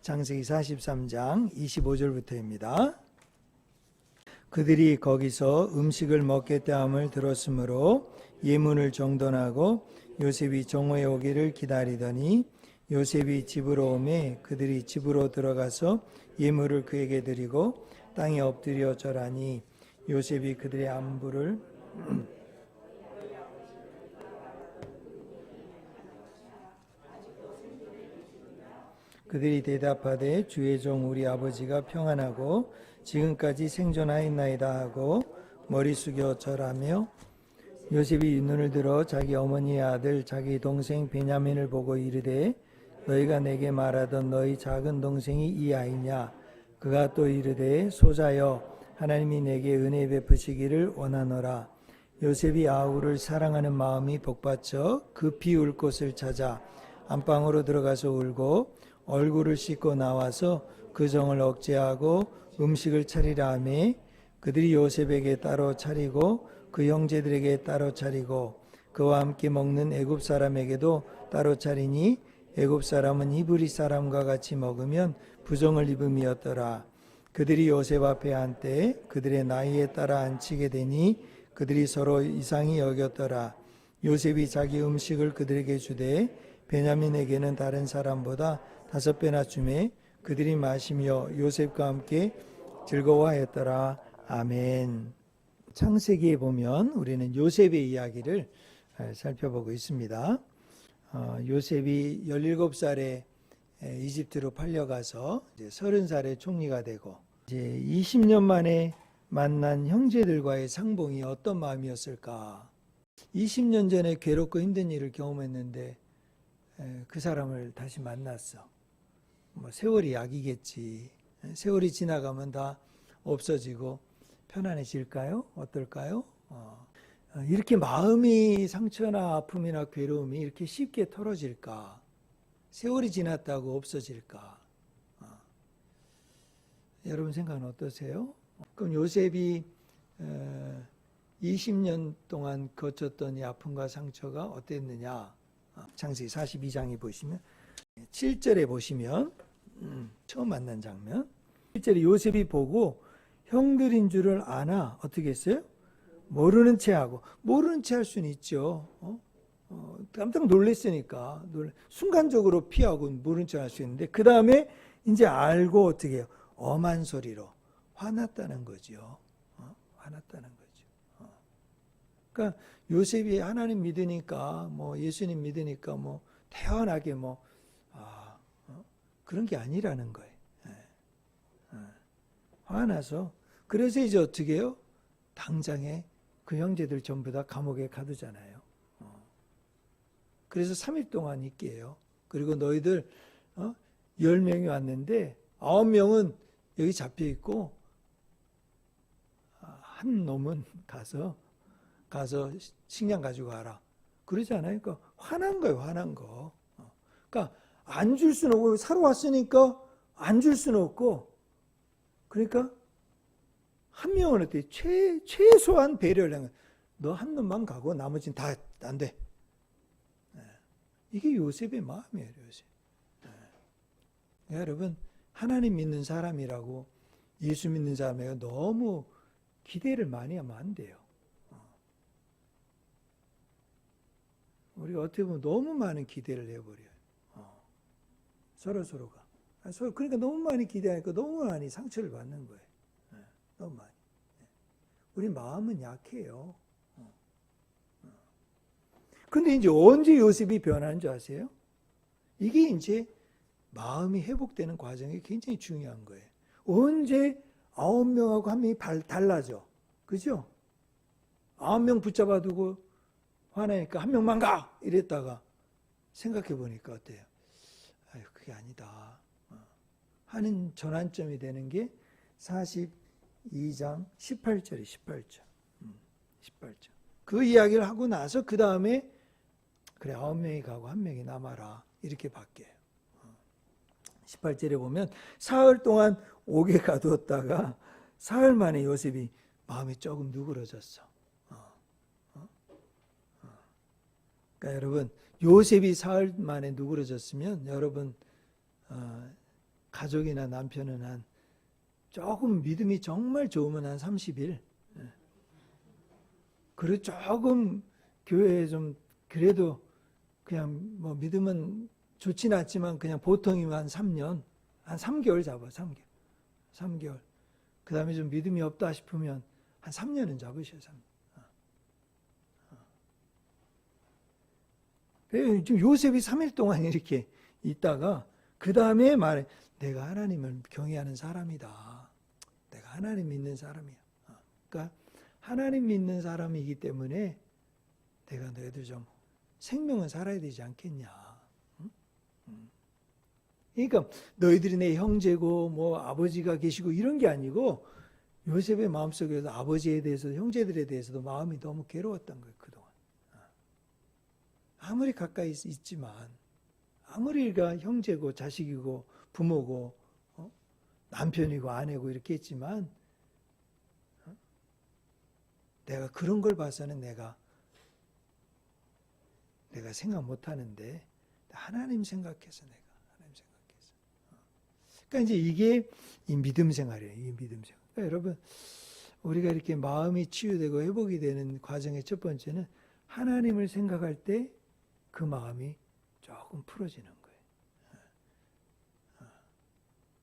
창세기 43장 25절부터입니다. 그들이 거기서 음식을 먹겠다 함을 들었으므로 예문을 정돈하고 요셉이 정오에 오기를 기다리더니 요셉이 집으로 오매 그들이 집으로 들어가서 예물을 그에게 드리고 땅에 엎드려 절하니 요셉이 그들의 안부를 그들이 대답하되 주의 종 우리 아버지가 평안하고 지금까지 생존하였나이다 하고 머리 숙여 절하며 요셉이 눈을 들어 자기 어머니의 아들 자기 동생 베냐민을 보고 이르되 너희가 내게 말하던 너희 작은 동생이 이 아이냐. 그가 또 이르되 소자여 하나님이 내게 은혜 베푸시기를 원하노라. 요셉이 아우를 사랑하는 마음이 복받쳐 급히 울 곳을 찾아 안방으로 들어가서 울고 얼굴을 씻고 나와서 그 정을 억제하고 음식을 차리라 하매 그들이 요셉에게 따로 차리고 그 형제들에게 따로 차리고 그와 함께 먹는 애굽 사람에게도 따로 차리니 애굽 사람은 히브리 사람과 같이 먹으면 부정을 입음이었더라. 그들이 요셉 앞에 한때 그들의 나이에 따라 앉히게 되니 그들이 서로 이상히 여겼더라. 요셉이 자기 음식을 그들에게 주되 베냐민에게는 다른 사람보다 5배나 주매 그들이 마시며 요셉과 함께 즐거워하였더라. 아멘. 창세기에 보면 우리는 요셉의 이야기를 살펴보고 있습니다. 요셉이 17살에 이집트로 팔려가서 이제 30살에 총리가 되고 이제 20년 만에 만난 형제들과의 상봉이 어떤 마음이었을까? 20년 전에 괴롭고 힘든 일을 경험했는데 그 사람을 다시 만났어. 뭐 세월이 약이겠지. 세월이 지나가면 다 없어지고 편안해질까요? 어떨까요? 이렇게 마음이 상처나 아픔이나 괴로움이 이렇게 쉽게 털어질까? 세월이 지났다고 없어질까? 여러분 생각은 어떠세요? 그럼 요셉이 20년 동안 거쳤던 이 아픔과 상처가 어땠느냐? 창세기 42장에 보시면 7절에 보시면 처음 만난 장면 7절에 요셉이 보고 형들인 줄을 아나 어떻게 했어요? 모르는 채 하고 모르는 채 할 수는 있죠. 깜짝 놀랐으니까 순간적으로 피하고 모르는 채 할 수 있는데 그 다음에 이제 알고 어떻게 해요? 엄한 소리로 화났다는 거죠. 화났다는 거죠. 그러니까 요셉이 하나님 믿으니까 뭐 예수님 믿으니까 뭐 태연하게 그런 게 아니라는 거예요. 화나서 그래서 이제 어떻게 해요? 당장에 그 형제들 전부 다 감옥에 가두잖아요. 그래서 3일 동안 있게 해요. 그리고 너희들 10명이 왔는데 9명은 여기 잡혀 있고 한 놈은 가서 식량 가지고 와라. 그러잖아요. 그러니까 화난 거예요. 화난 거. 그러니까 안 줄 수는 없고 사러 왔으니까 안 줄 수는 없고 그러니까 한 명은 어때? 최소한 배려를 하는 거야. 너 한 놈만 가고 나머지는 다 안 돼. 이게 요셉의 마음이에요. 요셉. 여러분 하나님 믿는 사람이라고 예수 믿는 사람에게 너무 기대를 많이 하면 안 돼요. 우리가 어떻게 보면 너무 많은 기대를 해버려요. 서로가. 그러니까 너무 많이 기대하니까 너무 많이 상처를 받는 거예요. 너무 많이. 우리 마음은 약해요. 근데 이제 언제 요셉이 변하는 줄 아세요? 이게 이제 마음이 회복되는 과정이 굉장히 중요한 거예요. 언제 9명하고 한 명이 달라져. 그죠? 9명 붙잡아 두고 화나니까 한 명만 가! 이랬다가 생각해 보니까 어때요? 아유, 그게 아니다. 하는 전환점이 되는 게 42장 18절이 18절. 18절. 그 이야기를 하고 나서 그 다음에 그래 9명이 가고 1명이 남아라. 이렇게 바뀌어요. 18절에 보면 사흘 동안 옥에 가두었다가 사흘 만에 요셉이 마음이 조금 누그러졌어. 그러니까 여러분 요셉이 사흘 만에 누그러졌으면 여러분 가족이나 남편은 한 조금 믿음이 정말 좋으면 한 30일. 그리고 조금 교회에 좀 그래도 그냥 뭐 믿음은 좋진 않지만 그냥 보통이면 한 3년, 한 3개월 잡아, 3개월. 3개월. 그 다음에 좀 믿음이 없다 싶으면 한 3년은 잡으셔요, 3년. 지금 요셉이 3일 동안 이렇게 있다가 그 다음에 말해, 내가 하나님을 경외하는 사람이다. 내가 하나님 믿는 사람이야. 그러니까 하나님 믿는 사람이기 때문에 내가 너희들 좀 생명은 살아야 되지 않겠냐. 그러니까 너희들이 내 형제고 뭐 아버지가 계시고 이런 게 아니고 요셉의 마음속에서 아버지에 대해서 형제들에 대해서도 마음이 너무 괴로웠던 거예요. 그동안. 아무리 가까이 있지만 아무리가 형제고 자식이고 부모고 남편이고 아내고 이렇게 했지만 내가 그런 걸 봐서는 내가 생각 못 하는데 하나님 생각해서 그러니까 이제 이게 이 믿음 생활이에요. 이 믿음 생활. 그러니까 여러분 우리가 이렇게 마음이 치유되고 회복이 되는 과정의 첫 번째는 하나님을 생각할 때 그 마음이 조금 풀어지는 거예요.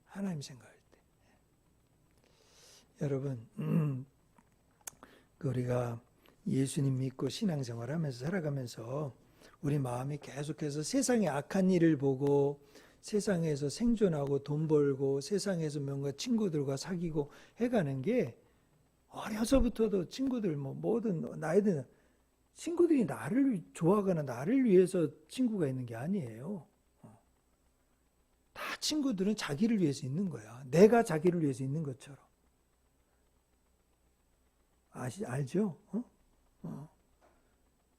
하나님 생각할 때. 여러분 우리가 예수님 믿고 신앙생활하면서 살아가면서 우리 마음이 계속해서 세상의 악한 일을 보고 세상에서 생존하고 돈 벌고 세상에서 뭔가 친구들과 사귀고 해가는 게 어려서부터도 친구들 뭐 뭐든 나이든 친구들이 나를 좋아하거나 나를 위해서 친구가 있는 게 아니에요. 다 친구들은 자기를 위해서 있는 거야. 내가 자기를 위해서 있는 것처럼. 알죠?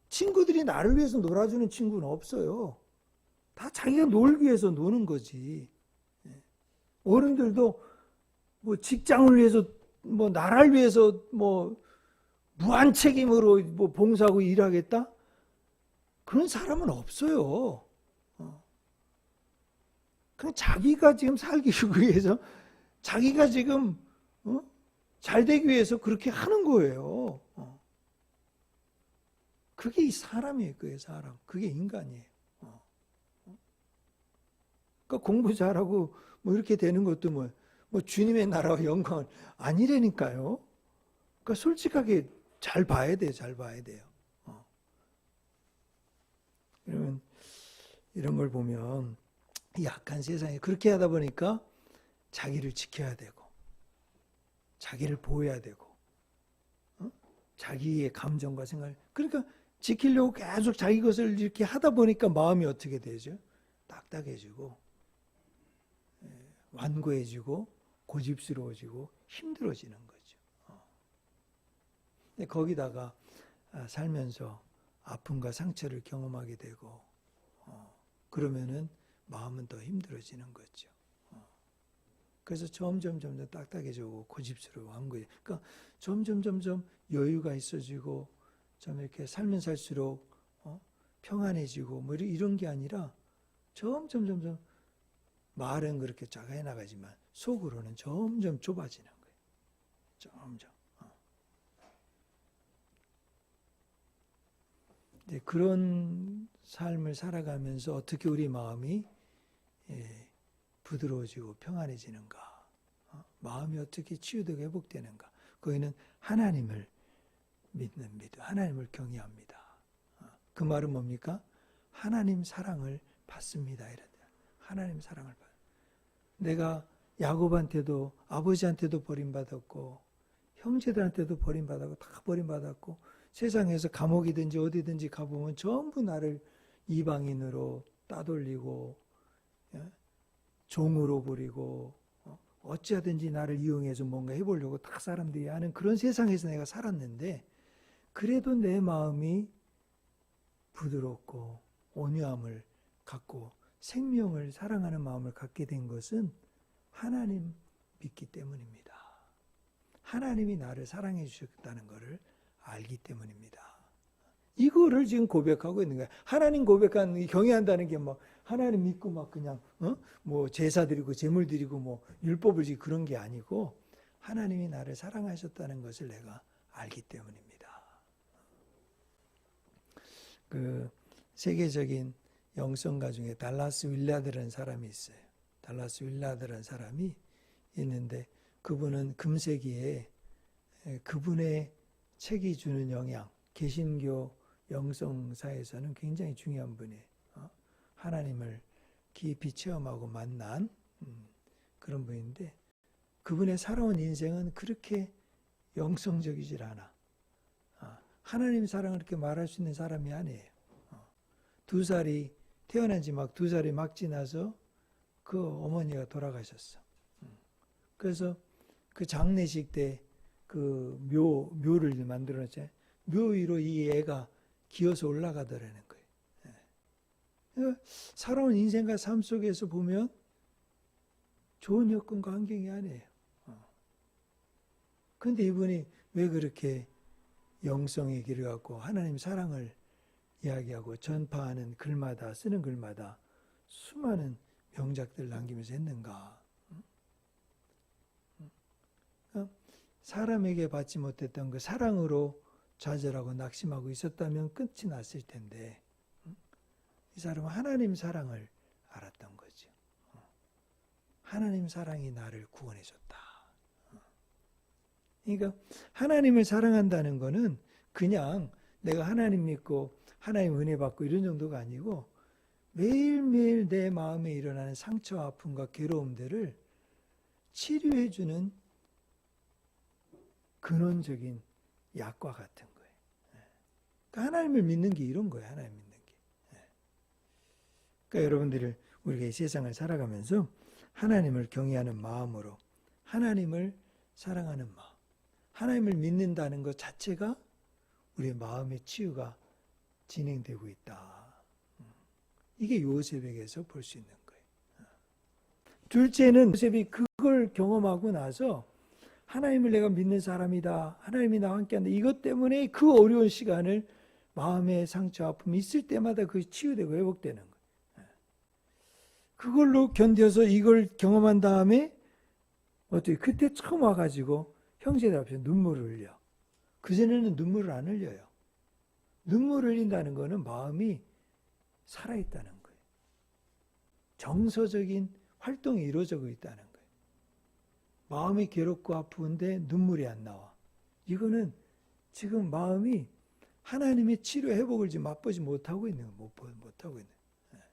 친구들이 나를 위해서 놀아주는 친구는 없어요. 다 자기가 놀기 위해서 노는 거지. 어른들도 뭐 직장을 위해서 뭐 나라를 위해서 뭐 무한 책임으로 뭐 봉사하고 일하겠다? 그런 사람은 없어요. 그냥 자기가 지금 살기 위해서 자기가 지금 잘 되기 위해서 그렇게 하는 거예요. 그게 사람이에요. 그게 사람. 그게 인간이에요. 그러니까 공부 잘하고 뭐 이렇게 되는 것도 뭐 주님의 나라와 영광을 아니라니까요. 그러니까 솔직하게 잘 봐야 돼요. 잘 봐야 돼요. 그러면 이런 걸 보면 약한 세상에 그렇게 하다 보니까 자기를 지켜야 되고 자기를 보호해야 되고 자기의 감정과 생각 그러니까 지키려고 계속 자기 것을 이렇게 하다 보니까 마음이 어떻게 되죠? 딱딱해지고 완고해지고 고집스러워지고 힘들어지는 거죠. 거기다가 살면서 아픔과 상처를 경험하게 되고 그러면은 마음은 더 힘들어지는 거죠. 그래서 점점 딱딱해지고 고집스러워 완고해. 그러니까 점점 여유가 있어지고 좀 이렇게 살면 살수록 평안해지고 뭐 이런 게 아니라 점점 말은 그렇게 작아해 나가지만 속으로는 점점 좁아지는 거예요. 점점. 네, 그런 삶을 살아가면서 어떻게 우리 마음이 부드러워지고 평안해지는가? 마음이 어떻게 치유되고 회복되는가? 거기는 하나님을 믿는 믿음, 하나님을 경외합니다. 그 말은 뭡니까? 하나님 사랑을 받습니다. 이런 하나님 사랑을 받. 내가 야곱한테도 아버지한테도 버림받았고 형제들한테도 버림받았고 다 버림받았고 세상에서 감옥이든지 어디든지 가보면 전부 나를 이방인으로 따돌리고 종으로 부리고 어찌하든지 나를 이용해서 뭔가 해보려고 다 사람들이 하는 그런 세상에서 내가 살았는데 그래도 내 마음이 부드럽고 온유함을 갖고 생명을 사랑하는 마음을 갖게 된 것은 하나님 믿기 때문입니다. 하나님이 나를 사랑해 주셨다는 것을 알기 때문입니다. 이거를 지금 고백하고 있는 거예요. 하나님 고백한 경외한다는 게 뭐 하나님 믿고 막 그냥 뭐 제사 드리고 제물 드리고 뭐 율법을 지키고 그런 게 아니고 하나님이 나를 사랑하셨다는 것을 내가 알기 때문입니다. 그 세계적인 영성가 중에 달라스 윌라드라는 사람이 있어요. 달라스 윌라드라는 사람이 있는데 그분은 금세기에 그분의 책이 주는 영향, 개신교 영성사에서는 굉장히 중요한 분이에요. 하나님을 깊이 체험하고 만난 그런 분인데 그분의 살아온 인생은 그렇게 영성적이질 않아. 하나님 사랑을 그렇게 말할 수 있는 사람이 아니에요. 2살이 태어난 지 막 2살이 막 지나서 그 어머니가 돌아가셨어. 그래서 그 장례식 때 그 묘를 만들어놨잖아요. 묘 위로 이 애가 기어서 올라가더라는 거예요. 살아온 인생과 삶 속에서 보면 좋은 여건과 환경이 아니에요. 그런데 이분이 왜 그렇게 영성의 길을 갖고 하나님 사랑을 이야기하고 전파하는 글마다 쓰는 글마다 수많은 명작들을 남기면서 했는가? 사람에게 받지 못했던 그 사랑으로 좌절하고 낙심하고 있었다면 끝이 났을 텐데 이 사람은 하나님 사랑을 알았던 거죠. 하나님 사랑이 나를 구원해 줬다. 그러니까 하나님을 사랑한다는 거는 그냥 내가 하나님 믿고 하나님 은혜 받고 이런 정도가 아니고 매일매일 내 마음에 일어나는 상처와 아픔과 괴로움들을 치료해 주는 근원적인 약과 같은 거예요. 그러니까 하나님을 믿는 게 이런 거예요. 하나님 믿는 게. 그러니까 여러분들이 우리가 이 세상을 살아가면서 하나님을 경외하는 마음으로 하나님을 사랑하는 마음, 하나님을 믿는다는 것 자체가 우리의 마음의 치유가 진행되고 있다. 이게 요셉에게서 볼 수 있는 거예요. 둘째는 요셉이 그걸 경험하고 나서 하나님을 내가 믿는 사람이다. 하나님이 나와 함께한다. 이것 때문에 그 어려운 시간을 마음의 상처, 아픔이 있을 때마다 그것이 치유되고 회복되는 거예요. 그걸로 견뎌서 이걸 경험한 다음에 어떻게 그때 처음 와가지고 형제들 앞에서 눈물을 흘려. 그전에는 눈물을 안 흘려요. 눈물을 흘린다는 것은 마음이 살아있다는 거예요. 정서적인 활동이 이루어지고 있다는 거예요. 마음이 괴롭고 아픈데 눈물이 안 나와. 이거는 지금 마음이 하나님의 치료 회복을 지금 맛보지 못하고 있는 거예요. 못하고 있는 거예요.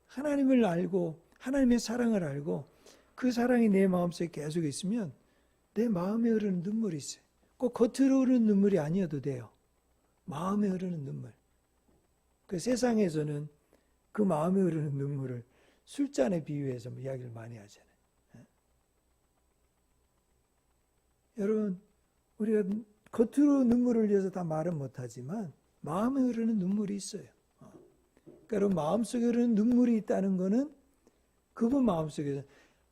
하나님을 알고 하나님의 사랑을 알고 그 사랑이 내 마음속에 계속 있으면 내 마음에 흐르는 눈물이 있어요. 꼭 겉으로 흐르는 눈물이 아니어도 돼요. 마음에 흐르는 눈물. 그 세상에서는 그 마음에 흐르는 눈물을 술잔에 비유해서 이야기를 많이 하잖아요. 여러분, 우리가 겉으로 눈물을 흘려서 다 말은 못하지만 마음에 흐르는 눈물이 있어요. 그러니까 여러분, 마음속에 흐르는 눈물이 있다는 것은 그분 마음속에서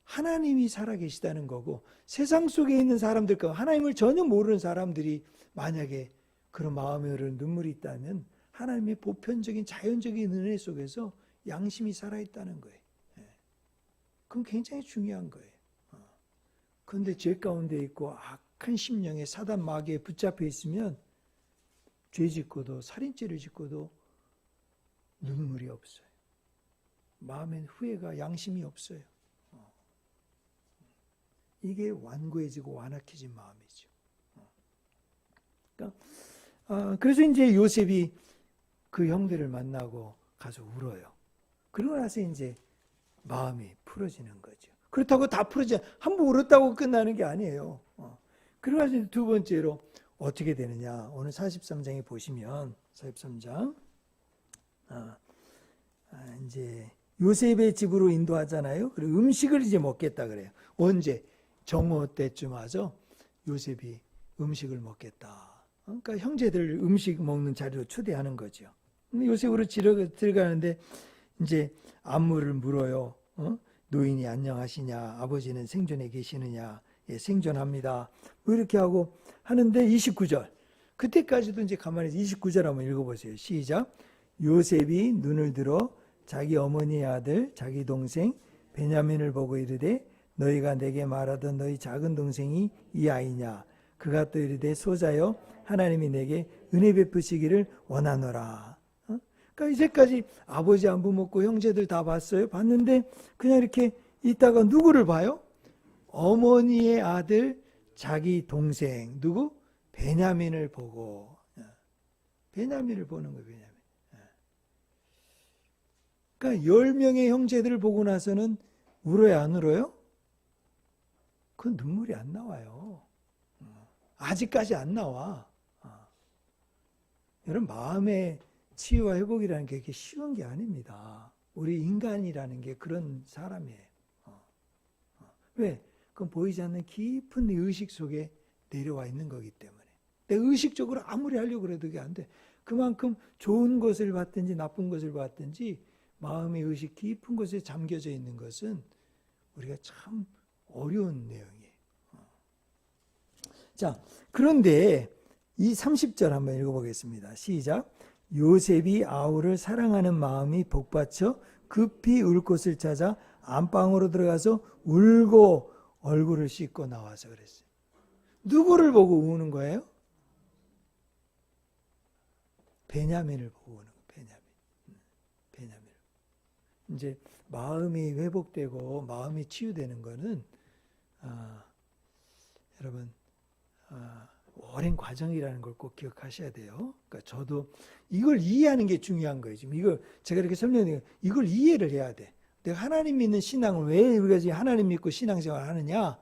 하나님이 살아계시다는 거고 세상 속에 있는 사람들과 하나님을 전혀 모르는 사람들이 만약에 그런 마음에 흐르는 눈물이 있다면 하나님의 보편적인 자연적인 은혜 속에서 양심이 살아있다는 거예요. 그건 굉장히 중요한 거예요. 그런데 죄 가운데 있고 악한 심령에 사단 마귀에 붙잡혀 있으면 죄 짓고도 살인죄를 짓고도 눈물이 없어요. 마음엔 후회가 양심이 없어요. 이게 완고해지고 완악해진 마음이죠. 그러니까 그래서 이제 요셉이 그 형들을 만나고 가서 울어요. 그러고 나서 이제 마음이 풀어지는 거죠. 그렇다고 다 풀어지 한번 울었다고 끝나는 게 아니에요. 그러고 나서 두 번째로 어떻게 되느냐. 오늘 43장에 보시면 43장 이제 요셉의 집으로 인도하잖아요. 그리고 음식을 이제 먹겠다 그래요. 언제? 정오 때쯤 와서 요셉이 음식을 먹겠다. 그러니까 형제들 음식 먹는 자리로 초대하는 거죠. 요셉으로 들어가는데 이제 안무를 물어요. 노인이 안녕하시냐? 아버지는 생존해 계시느냐? 예, 생존합니다. 뭐 이렇게 하고 하는데 29절. 그때까지도 이제 가만히 29절 한번 읽어보세요. 시작. 요셉이 눈을 들어 자기 어머니의 아들 자기 동생 베냐민을 보고 이르되 너희가 내게 말하던 너희 작은 동생이 이 아이냐. 그가 또 이르되 소자여 하나님이 내게 은혜 베푸시기를 원하노라. 그러니까 이제까지 아버지 안부 묻고 형제들 다 봤어요. 봤는데 그냥 이렇게 있다가 누구를 봐요? 어머니의 아들 자기 동생 누구? 베냐민을 보고 베냐민을 보는 거예요. 베냐민. 그러니까 10명의 형제들을 보고 나서는 울어요 안 울어요? 그건 눈물이 안 나와요. 아직까지 안 나와. 여러분 마음의 치유와 회복이라는 게 이렇게 쉬운 게 아닙니다. 우리 인간이라는 게 그런 사람이에요. 왜? 그건 보이지 않는 깊은 내 의식 속에 내려와 있는 거기 때문에. 내 의식적으로 아무리 하려고 해도 그게 안 돼. 그만큼 좋은 것을 봤든지 나쁜 것을 봤든지 마음의 의식 깊은 곳에 잠겨져 있는 것은 우리가 참 어려운 내용이에요. 자, 그런데 이 30절 한번 읽어보겠습니다. 시작. 요셉이 아우를 사랑하는 마음이 복받쳐 급히 울 곳을 찾아 안방으로 들어가서 울고 얼굴을 씻고 나와서 그랬어요. 누구를 보고 우는 거예요? 베냐민을 보고 우는 거예요. 베냐민. 이제 마음이 회복되고 마음이 치유되는 거는 여러분 오랜 과정이라는 걸 꼭 기억하셔야 돼요. 그러니까 저도 이걸 이해하는 게 중요한 거예요. 지금 이걸 제가 이렇게 설명해요. 이걸 이해를 해야 돼. 내가 하나님 믿는 신앙을 왜 우리가 지금 하나님 믿고 신앙생활을 하느냐?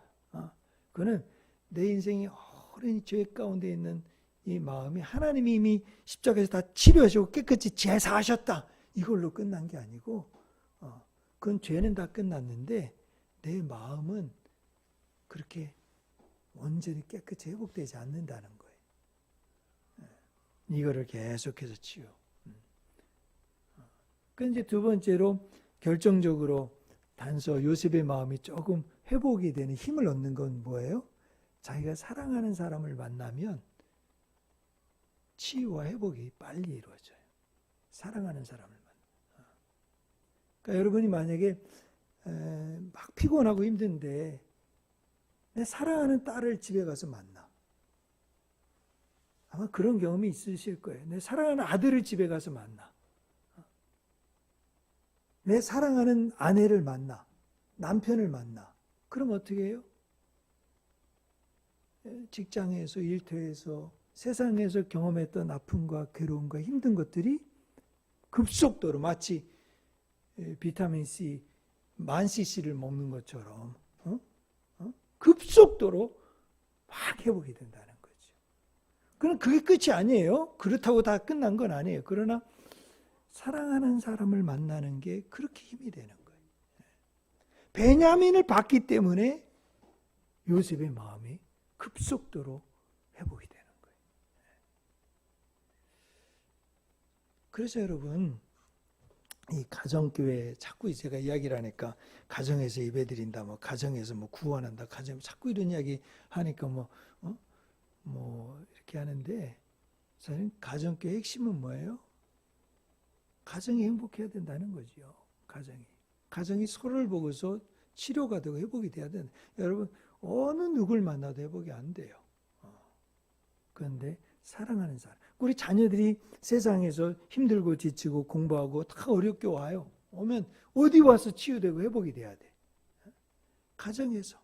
그거는 내 인생이 오랜 죄 가운데 있는 이 마음이 하나님이 이미 십자가에서 다 치료하시고 깨끗이 제사하셨다. 이걸로 끝난 게 아니고 그건 죄는 다 끝났는데 내 마음은 그렇게 온전히 깨끗이 회복되지 않는다는 거예요. 이거를 계속해서 치유. 그 이제 두 번째로 결정적으로 단서 요셉의 마음이 조금 회복이 되는 힘을 얻는 건 뭐예요? 자기가 사랑하는 사람을 만나면 치유와 회복이 빨리 이루어져요. 사랑하는 사람을 만나. 그러니까 여러분이 만약에 막 피곤하고 힘든데 내 사랑하는 딸을 집에 가서 만나. 아마 그런 경험이 있으실 거예요. 내 사랑하는 아들을 집에 가서 만나. 내 사랑하는 아내를 만나. 남편을 만나. 그럼 어떻게 해요? 직장에서, 일터에서, 세상에서 경험했던 아픔과 괴로움과 힘든 것들이 급속도로 마치 비타민 C, 만 cc를 먹는 것처럼 급속도로 막 회복이 된다는 거죠. 그럼 그게 끝이 아니에요. 그렇다고 다 끝난 건 아니에요. 그러나 사랑하는 사람을 만나는 게 그렇게 힘이 되는 거예요. 베냐민을 봤기 때문에 요셉의 마음이 급속도로 회복이 되는 거예요. 그래서 여러분 이 가정교회 자꾸 제가 이야기를 하니까 가정에서 예배드린다, 뭐 가정에서 뭐 구원한다, 가정 자꾸 이런 이야기 하니까 뭐 이렇게 하는데 사실 가정교회 핵심은 뭐예요? 가정이 행복해야 된다는 거죠. 가정이 서로를 보고서 치료가 되고 회복이 돼야 된다. 여러분 어느 누굴 만나도 회복이 안 돼요. 그런데 사랑하는 사람. 우리 자녀들이 세상에서 힘들고 지치고 공부하고 다 어렵게 와요. 오면 어디 와서 치유되고 회복이 돼야 돼. 가정에서.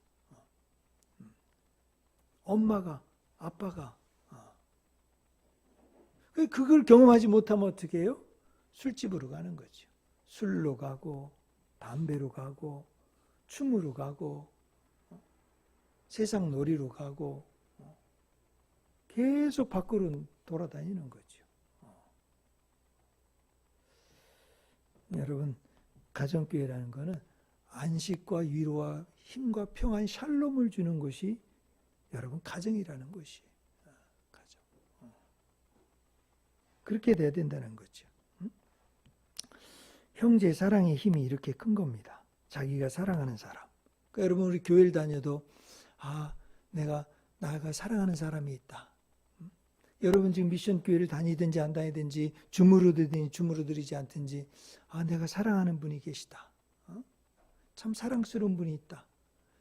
엄마가, 아빠가. 그걸 경험하지 못하면 어떻게 해요? 술집으로 가는 거죠. 술로 가고, 담배로 가고, 춤으로 가고, 세상 놀이로 가고, 계속 밖으로 돌아다니는 거죠. 여러분, 가정교회라는 것은 안식과 위로와 힘과 평안, 샬롬을 주는 것이 여러분 가정이라는 것이 가정. 그렇게 돼야 된다는 거죠. 형제 사랑의 힘이 이렇게 큰 겁니다. 자기가 사랑하는 사람. 그러니까 여러분 우리 교회를 다녀도 내가 사랑하는 사람이 있다. 여러분 지금 미션 교회를 다니든지 안 다니든지 주무르든지 주무르들이지 않든지 내가 사랑하는 분이 계시다. 참 사랑스러운 분이 있다.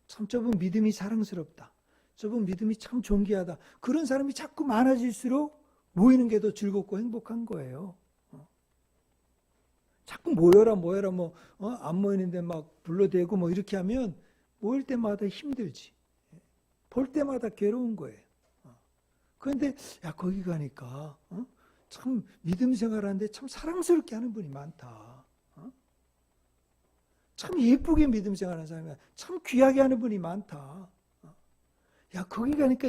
참 저분 믿음이 사랑스럽다. 저분 믿음이 참 존귀하다. 그런 사람이 자꾸 많아질수록 모이는 게 더 즐겁고 행복한 거예요. 자꾸 모여라 안 모이는데 막 불러대고 뭐 이렇게 하면 모일 때마다 힘들지. 볼 때마다 괴로운 거예요. 그런데 거기 가니까 참 믿음 생활하는데 참 사랑스럽게 하는 분이 많다. 참 예쁘게 믿음 생활하는 사람이 참 귀하게 하는 분이 많다. 거기 가니까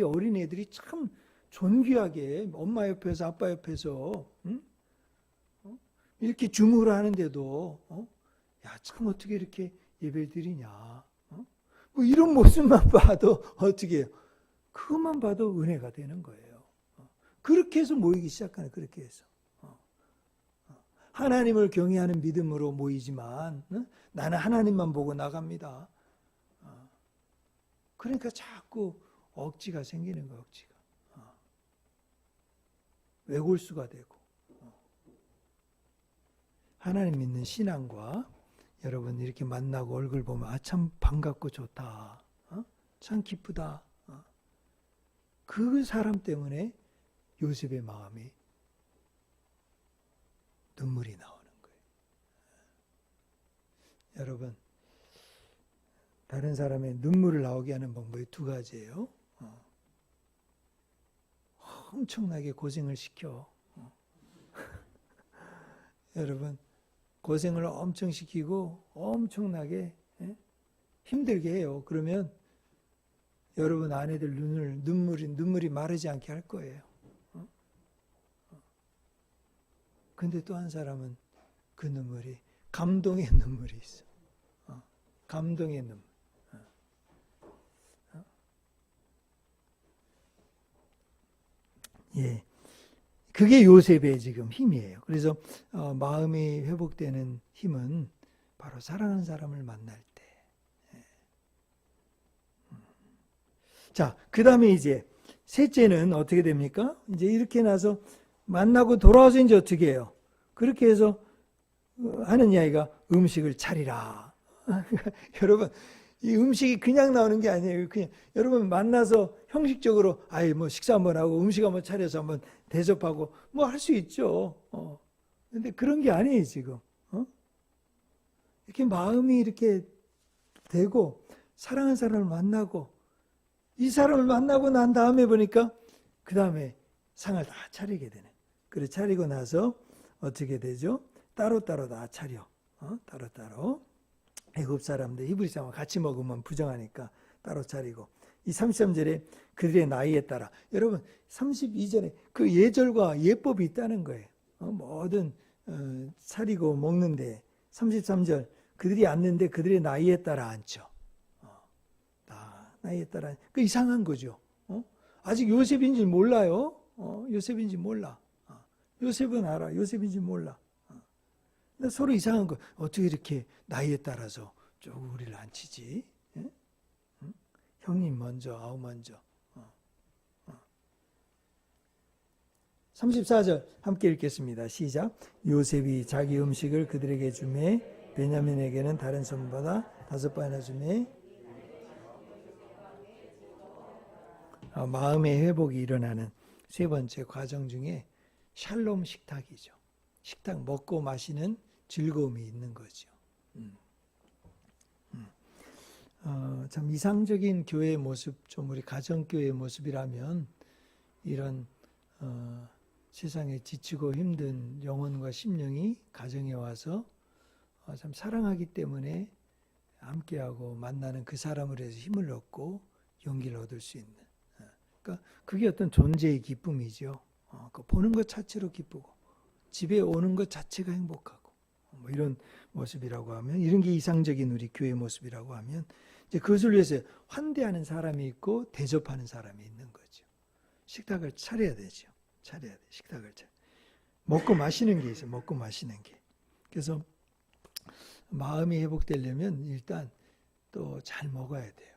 어린 애들이 참 존귀하게 엄마 옆에서 아빠 옆에서 이렇게 주무를 하는데도 참 어떻게 이렇게 예배를 드리냐. 뭐 이런 모습만 봐도 어떻게 해요? 그것만 봐도 은혜가 되는 거예요. 그렇게 해서 모이기 시작하는, 그렇게 해서. 하나님을 경외하는 믿음으로 모이지만 나는 하나님만 보고 나갑니다. 그러니까 자꾸 억지가 생기는 거예요. 억지가. 외골수가 되고. 하나님 믿는 신앙과 여러분 이렇게 만나고 얼굴 보면 참 반갑고 좋다. 참 기쁘다. 그 사람 때문에 요셉의 마음이 눈물이 나오는 거예요. 여러분, 다른 사람의 눈물을 나오게 하는 방법이 두 가지예요. 엄청나게 고생을 시켜. 여러분, 고생을 엄청 시키고 엄청나게 힘들게 해요. 그러면 여러분 아내들 눈물이 마르지 않게 할 거예요. 근데 또 한 사람은 그 눈물이 감동의 눈물이 있어. 감동의 눈물. 예. 그게 요셉의 지금 힘이에요. 그래서 마음이 회복되는 힘은 바로 사랑하는 사람을 만날 때. 자, 그 다음에 이제 셋째는 어떻게 됩니까? 이제 이렇게 나서 만나고 돌아와서 이제 어떻게 해요? 그렇게 해서 하는 이야기가 음식을 차리라. 여러분, 이 음식이 그냥 나오는 게 아니에요. 그냥 여러분 만나서 형식적으로 뭐 식사 한번 하고 음식 한번 차려서 한번 대접하고 뭐 할 수 있죠. 근데 그런 게 아니에요, 지금. 이렇게 마음이 이렇게 되고 사랑하는 사람을 만나고 이 사람을 만나고 난 다음에 보니까 그 다음에 상을 다 차리게 되네. 그래 차리고 나서 어떻게 되죠? 따로따로 다 차려. 따로따로. 애굽 사람들 히브리 사람과 같이 먹으면 부정하니까 따로 차리고. 이 33절에 그들의 나이에 따라. 여러분 32절에 그 예절과 예법이 있다는 거예요. 뭐든 차리고 먹는데 33절 그들이 앉는데 그들의 나이에 따라 앉죠. 나이에 따라. 그 이상한 거죠. 아직 요셉인지 몰라요. 요셉인지 몰라. 요셉은 알아. 요셉인지 몰라. 근데 서로 이상한 거. 어떻게 이렇게 나이에 따라서 조금 우리를 앉히지? 예? 형님 먼저, 아우 먼저. 34절 함께 읽겠습니다. 시작. 요셉이 자기 음식을 그들에게 주매 베냐민에게는 다른 손보다 5배나 주매 마음의 회복이 일어나는 세 번째 과정 중에 샬롬 식탁이죠. 식탁 먹고 마시는 즐거움이 있는 거죠. 참 이상적인 교회의 모습, 좀 우리 가정교회의 모습이라면 이런 세상에 지치고 힘든 영혼과 심령이 가정에 와서 참 사랑하기 때문에 함께하고 만나는 그 사람을 해서 힘을 얻고 용기를 얻을 수 있는. 그러니까 그게 어떤 존재의 기쁨이죠. 그 보는 것 자체로 기쁘고 집에 오는 것 자체가 행복하고 뭐 이런 모습이라고 하면 이런 게 이상적인 우리 교회 모습이라고 하면 이제 그것을 위해서 환대하는 사람이 있고 대접하는 사람이 있는 거죠. 식탁을 차려야 되죠. 차려야 돼. 식탁을 차려. 먹고 마시는 게 있어요. 먹고 마시는 게. 그래서 마음이 회복되려면 일단 또 잘 먹어야 돼요.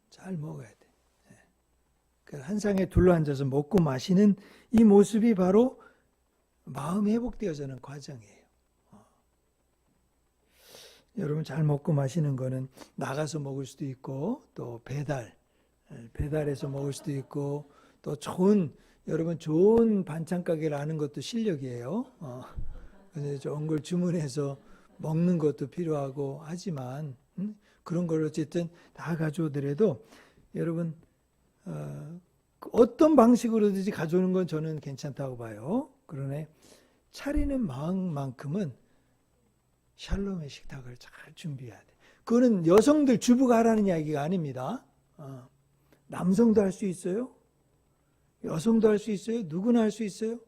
잘 먹어야 돼. 한 상에 둘러앉아서 먹고 마시는 이 모습이 바로 마음이 회복되어지는 과정이에요. 여러분 잘 먹고 마시는 거는 나가서 먹을 수도 있고 또 배달해서 먹을 수도 있고 또 여러분 좋은 반찬 가게를 아는 것도 실력이에요. 그래서 좋은 걸 주문해서 먹는 것도 필요하고 하지만 그런 걸 어쨌든 다 가져오더라도 여러분 어떤 방식으로든지 가져오는 건 저는 괜찮다고 봐요. 그러나 차리는 마음만큼은 샬롬의 식탁을 잘 준비해야 돼. 그거는 여성들 주부가 하라는 이야기가 아닙니다. 남성도 할 수 있어요. 여성도 할 수 있어요. 누구나 할 수 있어요.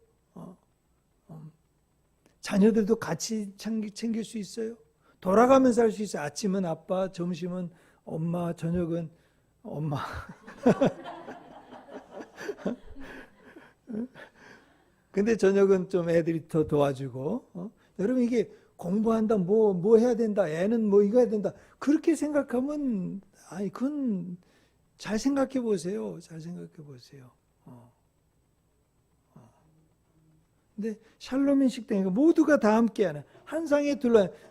자녀들도 같이 챙길 수 있어요. 돌아가면서 할 수 있어요. 아침은 아빠, 점심은 엄마, 저녁은 엄마. 근데 저녁은 좀 애들이 더 도와주고. 여러분 이게 공부한다, 뭐 해야 된다, 애는 뭐 이거 해야 된다. 그렇게 생각하면 그건 잘 생각해 보세요. 잘 생각해 보세요. 근데 샬롬의 식당에 모두가 다 함께하는 한 상에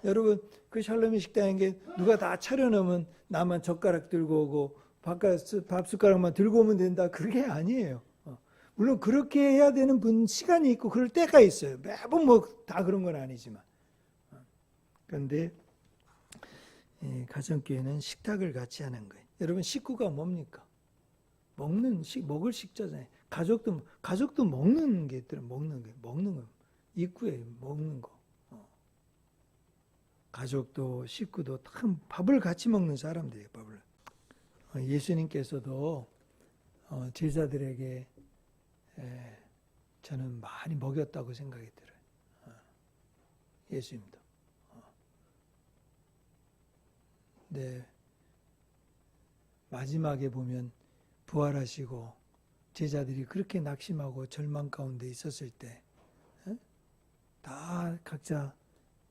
여러분 그 샬롬의 식당인 게 누가 다 차려놓으면 나만 젓가락 들고 오고 밥 숟가락만 들고 오면 된다. 그게 아니에요. 물론 그렇게 해야 되는 시간이 있고 그럴 때가 있어요. 매번 뭐 다 그런 건 아니지만. 그런데 가정교회는 식탁을 같이 하는 거예요. 여러분 식구가 뭡니까? 먹을 식자잖아요. 가족도 먹는 게 있더라. 먹는 거. 입구에 먹는 거. 가족도 식구도 다 밥을 같이 먹는 사람들이에요. 밥을. 예수님께서도 제자들에게 저는 많이 먹였다고 생각이 들어요. 예수님도. 네. 마지막에 보면 부활하시고 제자들이 그렇게 낙심하고 절망 가운데 있었을 때 다 각자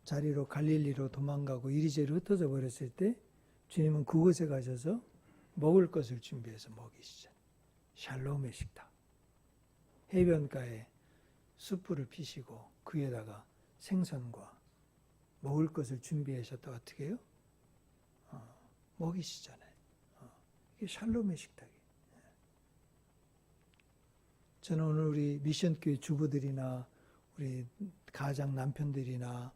자리로 갈릴리로 도망가고 이리저리 흩어져 버렸을 때 주님은 그곳에 가셔서 먹을 것을 준비해서 먹이시죠. 샬롬의 식탁. 해변가에 숯불을 피시고 그 위에다가 생선과 먹을 것을 준비하셨다. 어떻게 해요? 먹이시잖아요. 이게 샬롬의 식탁이에요. 저는 오늘 우리 미션교회 주부들이나 우리 가장 남편들이나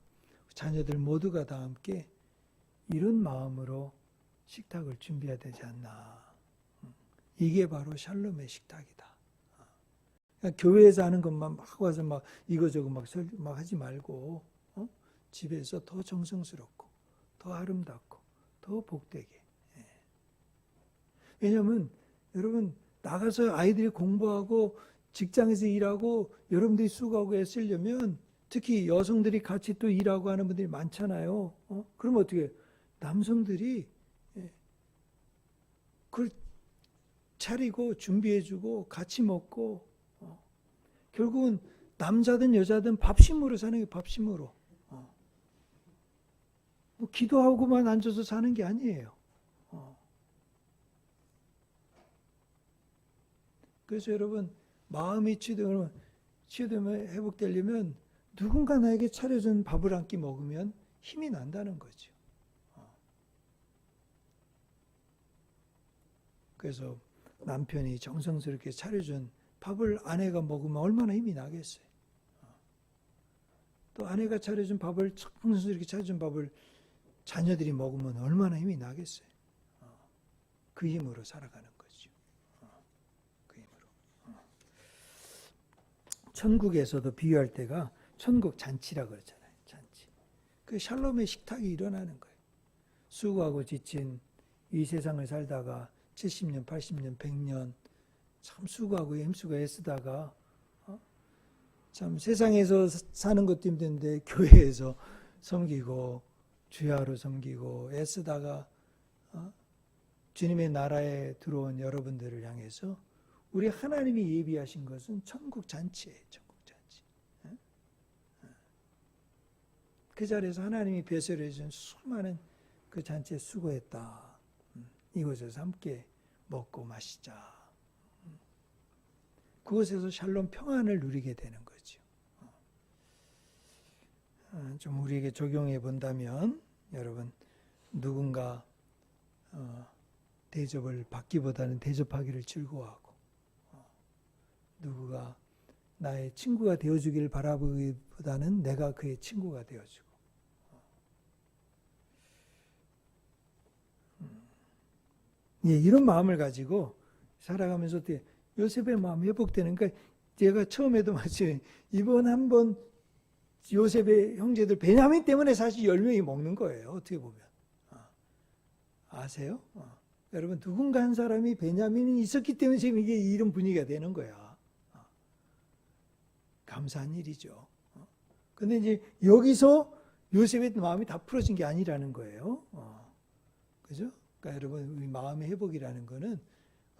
자녀들 모두가 다 함께 이런 마음으로 식탁을 준비해야 되지 않나. 이게 바로 샬롬의 식탁이다. 그러니까 교회에서 하는 것만 막 와서 막 이거저거 막 하지 말고 집에서 더 정성스럽고 더 아름답고 더 복되게. 왜냐하면 여러분 나가서 아이들이 공부하고 직장에서 일하고 여러분들이 수고하고 애쓰려면 특히 여성들이 같이 또 일하고 하는 분들이 많잖아요. 그럼 어떻게 남성들이 그걸 차리고 준비해주고 같이 먹고 결국은 남자든 여자든 밥심으로 사는 게 밥심으로. 뭐 기도하고만 앉아서 사는 게 아니에요. 그래서 여러분 마음이 치유되면 회복되려면 누군가 나에게 차려준 밥을 한 끼 먹으면 힘이 난다는 거죠. 그래서 남편이 정성스럽게 차려준 밥을 아내가 먹으면 얼마나 힘이 나겠어요. 또 아내가 차려준 밥을 정성스럽게 차려준 밥을 자녀들이 먹으면 얼마나 힘이 나겠어요. 그 힘으로 살아가는 거죠. 그 힘으로. 천국에서도 비유할 때가 천국 잔치라고 그러잖아요. 잔치. 그 샬롬의 식탁이 일어나는 거예요. 수고하고 지친 이 세상을 살다가 70년, 80년, 100년 참 수고하고 힘쓰고 애쓰다가 참 세상에서 사는 것도 힘든데 교회에서 섬기고 주야로 섬기고 애쓰다가 주님의 나라에 들어온 여러분들을 향해서 우리 하나님이 예비하신 것은 천국 잔치예요. 천국 잔치. 그 자리에서 하나님이 배설해 준 수많은 그 잔치에 수고했다. 이곳에서 함께 먹고 마시자. 그곳에서 샬롬 평안을 누리게 되는 거죠. 좀 우리에게 적용해 본다면 여러분 누군가 대접을 받기보다는 대접하기를 즐거워하고 누구가 나의 친구가 되어주기를 바라보기보다는 내가 그의 친구가 되어주고 예, 이런 마음을 가지고 살아가면서 어떻게 요셉의 마음이 회복되는 거니까 제가 처음에도 마치 이번 한번 요셉의 형제들 베냐민 때문에 사실 10명이 먹는 거예요. 어떻게 보면 아세요? 여러분 누군가 한 사람이 베냐민이 있었기 때문에 지금 이게 이런 분위기가 되는 거야. 감사한 일이죠. 근데 이제 여기서 요셉의 마음이 다 풀어진 게 아니라는 거예요. 그죠? 그러니까 여러분 우리 마음의 회복이라는 거는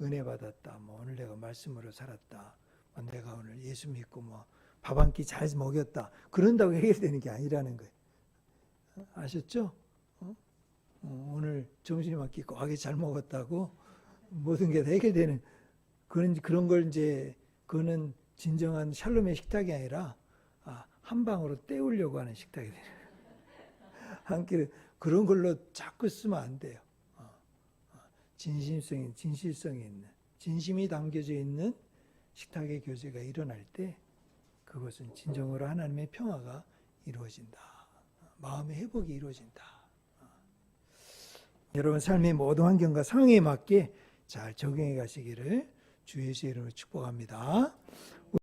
은혜 받았다. 뭐 오늘 내가 말씀으로 살았다. 내가 오늘 예수 믿고 뭐 밥 한 끼 잘 먹였다. 그런다고 해결되는 게 아니라는 거예요. 아셨죠? 오늘 점심 한 끼 과하게 잘 먹었다고 모든 게 다 해결되는 그런 걸 이제 그거는 진정한 샬롬의 식탁이 아니라 한 방으로 때우려고 하는 식탁이 돼요. 한 끼를 그런 걸로 자꾸 쓰면 안 돼요. 진실성이 있는 진심이 담겨져 있는 식탁의 교제가 일어날 때 그것은 진정으로 하나님의 평화가 이루어진다. 마음의 회복이 이루어진다. 여러분 삶의 모든 환경과 상황에 맞게 잘 적용해 가시기를 주의 이름으로 축복합니다.